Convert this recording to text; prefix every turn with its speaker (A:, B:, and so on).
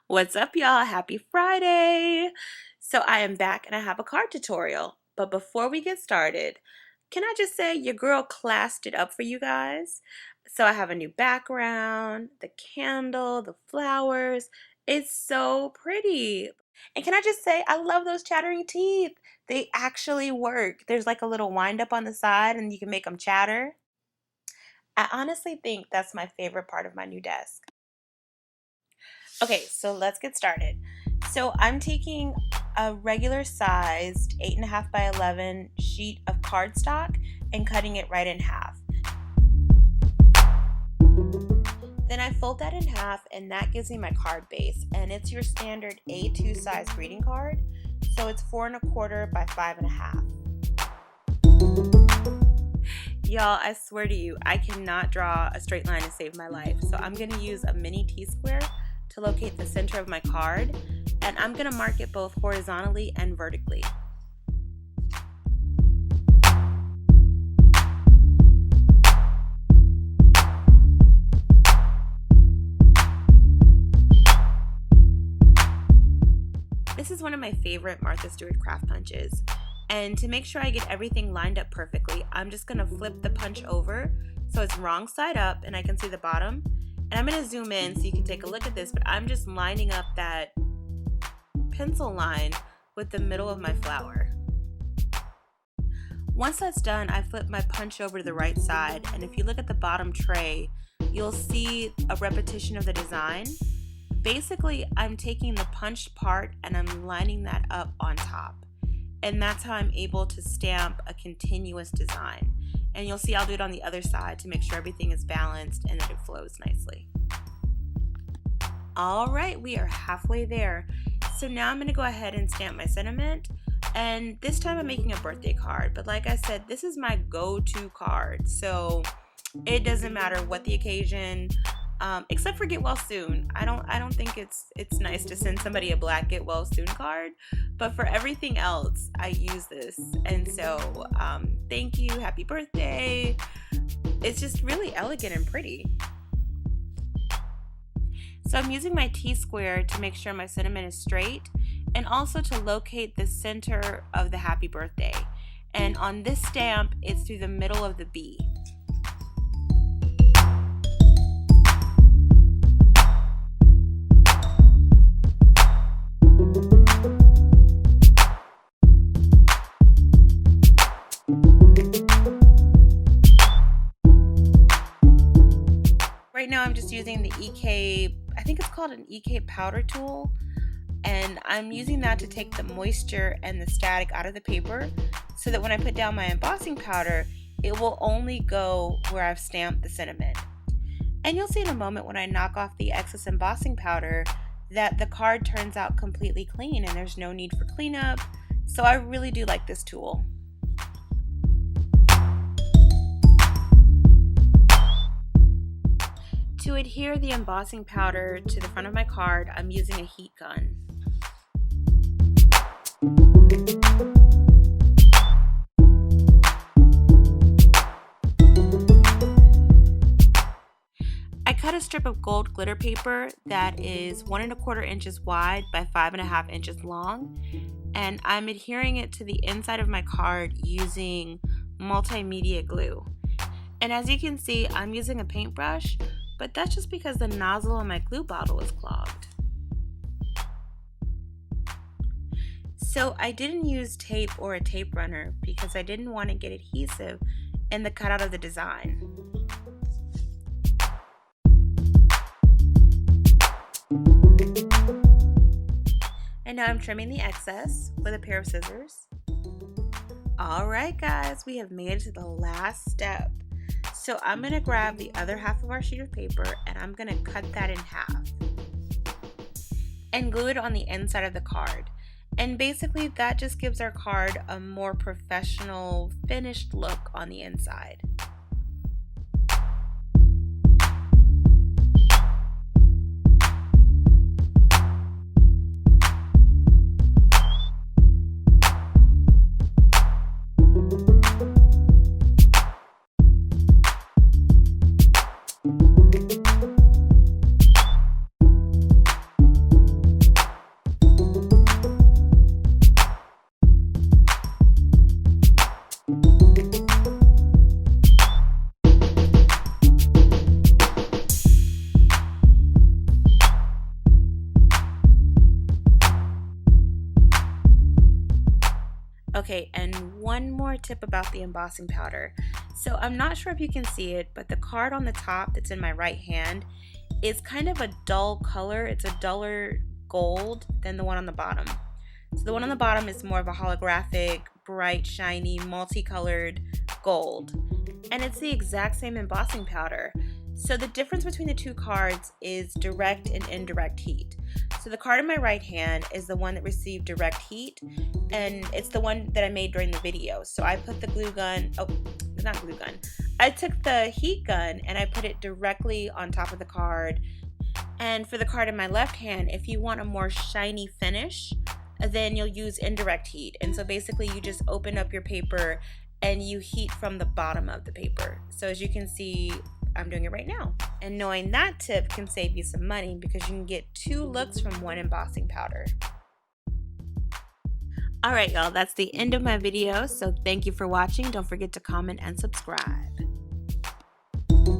A: What's up, y'all? Happy Friday! So I am back and I have a card tutorial. But before we get started, can I just say your girl classed it up for you guys? So I have a new background, the candle, the flowers. It's so pretty. And can I just say, I love those chattering teeth. They actually work. There's like a little wind up on the side and you can make them chatter. I honestly think that's my favorite part of my new desk. Okay, so let's get started. So I'm taking a regular sized 8.5 by 11 sheet of cardstock and cutting it right in half. Then I fold that in half and that gives me my card base, and it's your standard A2 size greeting card. So it's 4.25 by 5.5. Y'all, I swear to you, I cannot draw a straight line to save my life. So I'm gonna use a mini T-square to locate the center of my card, and I'm gonna mark it both horizontally and vertically. This is one of my favorite Martha Stewart craft punches. And to make sure I get everything lined up perfectly, I'm just gonna flip the punch over so it's wrong side up and I can see the bottom. And I'm gonna zoom in so you can take a look at this, but I'm just lining up that pencil line with the middle of my flower. Once that's done, I flip my punch over to the right side, and if you look at the bottom tray, you'll see a repetition of the design. Basically, I'm taking the punched part and I'm lining that up on top. And that's how I'm able to stamp a continuous design. And you'll see I'll do it on the other side to make sure everything is balanced and that it flows nicely. All right, we are halfway there. So now I'm gonna go ahead and stamp my sentiment. And this time I'm making a birthday card, but like I said, this is my go-to card. So it doesn't matter what the occasion, except for get well soon. I don't think it's nice to send somebody a black get well soon card, but for everything else I use this. And so thank you, happy birthday. It's just really elegant and pretty. So I'm using my T-square to make sure my sentiment is straight, and also to locate the center of the happy birthday. And on this stamp, it's through the middle of the B. Right now I'm just using the EK, I think it's called an EK powder tool, and I'm using that to take the moisture and the static out of the paper so that when I put down my embossing powder, it will only go where I've stamped the sentiment. And you'll see in a moment when I knock off the excess embossing powder that the card turns out completely clean and there's no need for cleanup. So I really do like this tool. To adhere the embossing powder to the front of my card, I'm using a heat gun. I cut a strip of gold glitter paper that is 1.25 inches wide by 5.5 inches long, and I'm adhering it to the inside of my card using multimedia glue. And as you can see, I'm using a paintbrush, but that's just because the nozzle on my glue bottle is clogged. So I didn't use tape or a tape runner because I didn't want to get adhesive in the cutout of the design. And now I'm trimming the excess with a pair of scissors. All right, guys, we have made it to the last step. So I'm going to grab the other half of our sheet of paper and I'm going to cut that in half and glue it on the inside of the card. And basically that just gives our card a more professional, finished look on the inside. Okay, and one more tip about the embossing powder. So I'm not sure if you can see it, but the card on the top that's in my right hand is kind of a dull color. It's a duller gold than the one on the bottom. So the one on the bottom is more of a holographic, bright, shiny, multicolored gold. And it's the exact same embossing powder. So the difference between the two cards is direct and indirect heat. So the card in my right hand is the one that received direct heat, and it's the one that I made during the video. So I put the glue gun, not glue gun, I took the heat gun and I put it directly on top of the card. And for the card in my left hand, if you want a more shiny finish, then you'll use indirect heat. And so basically you just open up your paper and you heat from the bottom of the paper. So as you can see, I'm doing it right now. And knowing that tip can save you some money because you can get 2 looks from one embossing powder. Alright y'all, that's the end of my video. So thank you for watching. Don't forget to comment and subscribe.